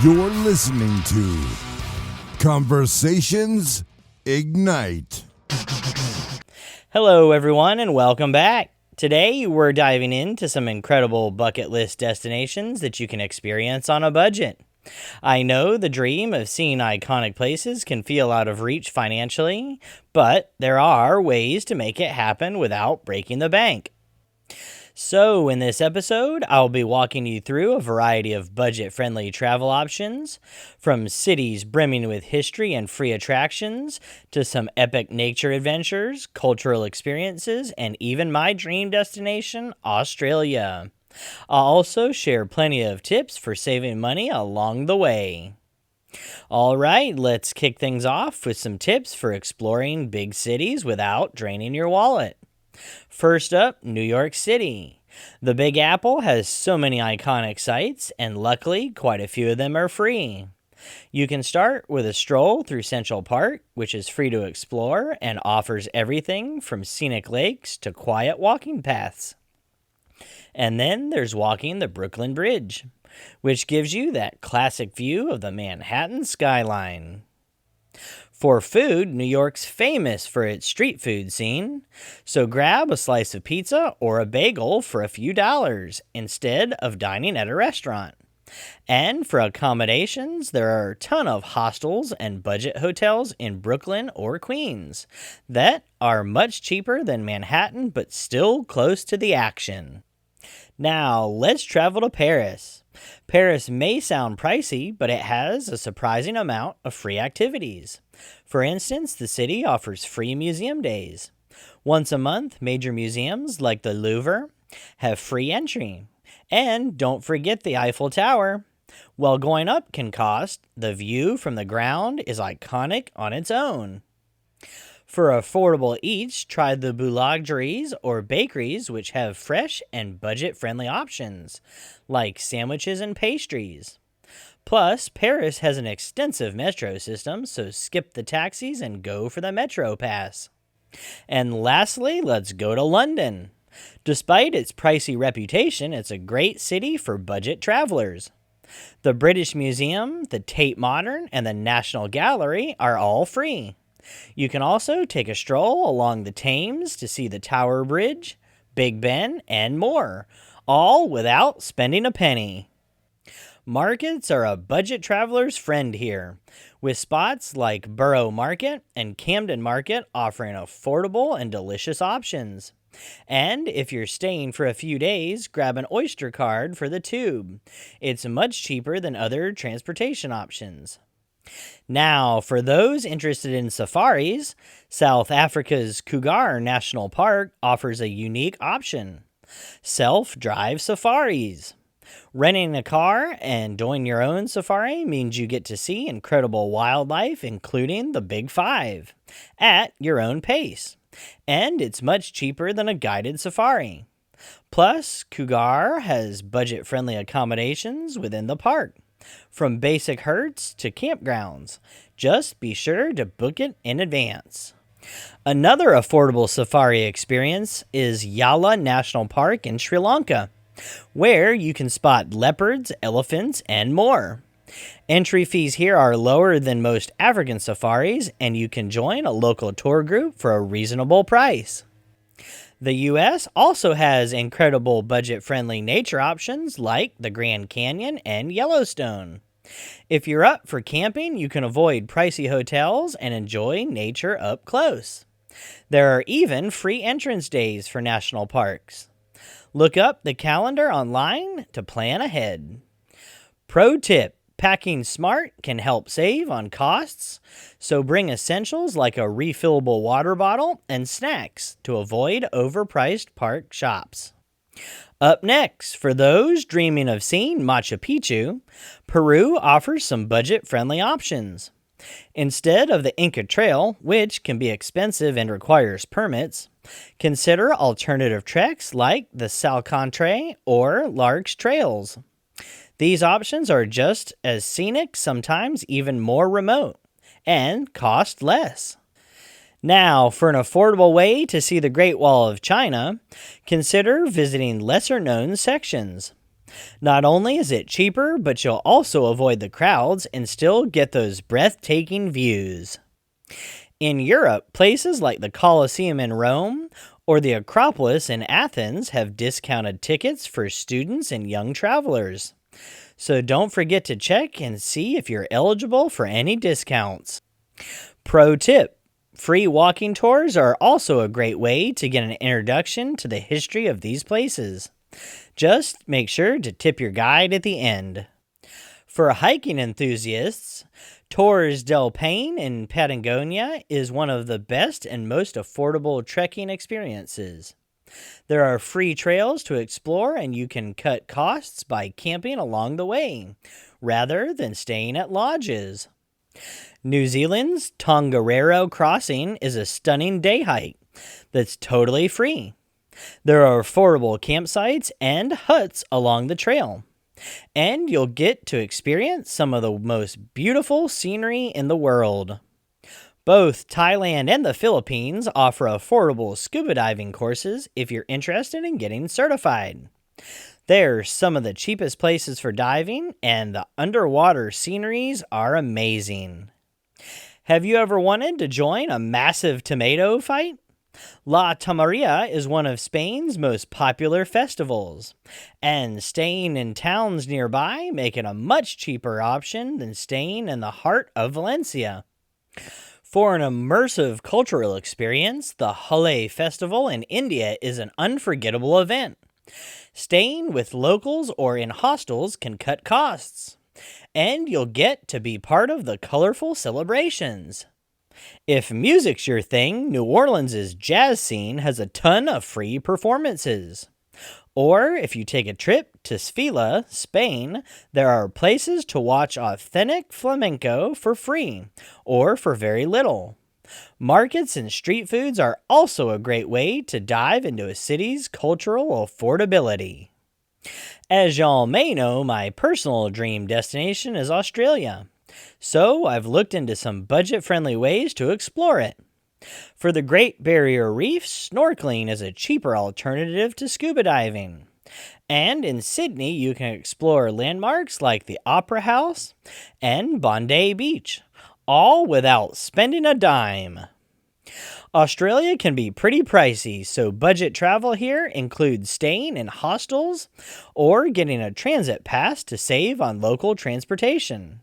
You're listening to Conversations Ignite. Hello, everyone, and welcome back. Today, we're diving into some incredible bucket list destinations that you can experience on a budget. I know the dream of seeing iconic places can feel out of reach financially, but there are ways to make it happen without breaking the bank. So, in this episode, I'll be walking you through a variety of budget-friendly travel options, from cities brimming with history and free attractions, to some epic nature adventures, cultural experiences, and even my dream destination, Australia. I'll also share plenty of tips for saving money along the way. All right, let's kick things off with some tips for exploring big cities without draining your wallet. First up, New York City. The Big Apple has so many iconic sites, and luckily, quite a few of them are free. You can start with a stroll through Central Park, which is free to explore and offers everything from scenic lakes to quiet walking paths. And then there's walking the Brooklyn Bridge, which gives you that classic view of the Manhattan skyline. For food, New York's famous for its street food scene, so grab a slice of pizza or a bagel for a few dollars instead of dining at a restaurant. And for accommodations, there are a ton of hostels and budget hotels in Brooklyn or Queens that are much cheaper than Manhattan but still close to the action. Now, let's travel to Paris. Paris may sound pricey, but it has a surprising amount of free activities. For instance, the city offers free museum days. Once a month, major museums like the Louvre have free entry. And don't forget the Eiffel Tower. While going up can cost, the view from the ground is iconic on its own. For affordable eats, try the boulangeries or bakeries, which have fresh and budget-friendly options, like sandwiches and pastries. Plus, Paris has an extensive metro system, so skip the taxis and go for the Metro Pass. And lastly, let's go to London. Despite its pricey reputation, it's a great city for budget travelers. The British Museum, the Tate Modern, and the National Gallery are all free. You can also take a stroll along the Thames to see the Tower Bridge, Big Ben, and more, all without spending a penny. Markets are a budget traveler's friend here, with spots like Borough Market and Camden Market offering affordable and delicious options. And if you're staying for a few days, grab an Oyster card for the tube. It's much cheaper than other transportation options. Now, for those interested in safaris, South Africa's Kruger National Park offers a unique option: self-drive safaris. Renting a car and doing your own safari means you get to see incredible wildlife, including the Big Five, at your own pace. And it's much cheaper than a guided safari. Plus, Kruger has budget-friendly accommodations within the park, from basic herds to campgrounds. Just be sure to book it in advance. Another affordable safari experience is Yala National Park in Sri Lanka, where you can spot leopards, elephants, and more. Entry fees here are lower than most African safaris, and you can join a local tour group for a reasonable price. The U.S. also has incredible budget-friendly nature options like the Grand Canyon and Yellowstone. If you're up for camping, you can avoid pricey hotels and enjoy nature up close. There are even free entrance days for national parks. Look up the calendar online to plan ahead. Pro tip: packing smart can help save on costs, so bring essentials like a refillable water bottle and snacks to avoid overpriced park shops. Up next, for those dreaming of seeing Machu Picchu, Peru offers some budget-friendly options. Instead of the Inca Trail, which can be expensive and requires permits, consider alternative treks like the Salcantay or Lark's Trails. These options are just as scenic, sometimes even more remote, and cost less. Now, for an affordable way to see the Great Wall of China, consider visiting lesser-known sections. Not only is it cheaper, but you'll also avoid the crowds and still get those breathtaking views. In Europe, places like the Colosseum in Rome or the Acropolis in Athens have discounted tickets for students and young travelers. So don't forget to check and see if you're eligible for any discounts. Pro tip: free walking tours are also a great way to get an introduction to the history of these places. Just make sure to tip your guide at the end. For hiking enthusiasts, Torres del Paine in Patagonia is one of the best and most affordable trekking experiences. There are free trails to explore, and you can cut costs by camping along the way, rather than staying at lodges. New Zealand's Tongariro Crossing is a stunning day hike that's totally free. There are affordable campsites and huts along the trail, and you'll get to experience some of the most beautiful scenery in the world. Both Thailand and the Philippines offer affordable scuba diving courses if you're interested in getting certified. They're some of the cheapest places for diving, and the underwater sceneries are amazing. Have you ever wanted to join a massive tomato fight? La Tamaria is one of Spain's most popular festivals, and staying in towns nearby make it a much cheaper option than staying in the heart of Valencia. For an immersive cultural experience, the Holi Festival in India is an unforgettable event. Staying with locals or in hostels can cut costs, and you'll get to be part of the colorful celebrations. If music's your thing, New Orleans' jazz scene has a ton of free performances. Or if you take a trip to Sevilla, Spain, there are places to watch authentic flamenco for free or for very little. Markets and street foods are also a great way to dive into a city's cultural affordability. As y'all may know, my personal dream destination is Australia, so I've looked into some budget-friendly ways to explore it. For the Great Barrier Reef, snorkeling is a cheaper alternative to scuba diving. And in Sydney, you can explore landmarks like the Opera House and Bondi Beach, all without spending a dime. Australia can be pretty pricey, so budget travel here includes staying in hostels or getting a transit pass to save on local transportation.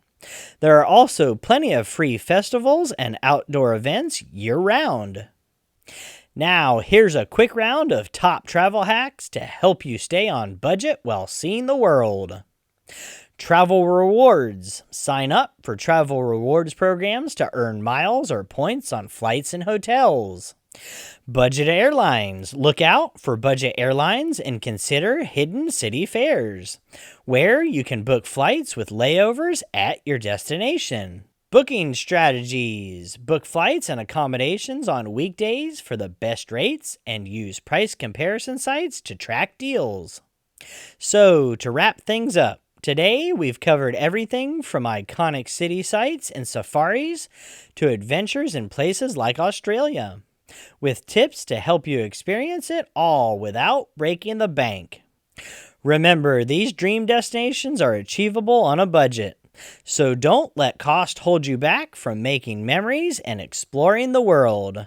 There are also plenty of free festivals and outdoor events year-round. Now, here's a quick round of top travel hacks to help you stay on budget while seeing the world. Travel rewards. Sign up for travel rewards programs to earn miles or points on flights and hotels. Budget airlines. Look out for budget airlines and consider hidden city fares, where you can book flights with layovers at your destination. Booking strategies. Book flights and accommodations on weekdays for the best rates and use price comparison sites to track deals. So, to wrap things up, today we've covered everything from iconic city sites and safaris to adventures in places like Australia, with tips to help you experience it all without breaking the bank. Remember, these dream destinations are achievable on a budget, so don't let cost hold you back from making memories and exploring the world.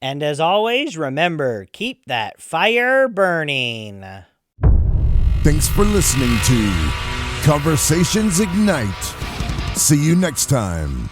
And as always, remember, keep that fire burning. Thanks for listening to Conversations Ignite. See you next time.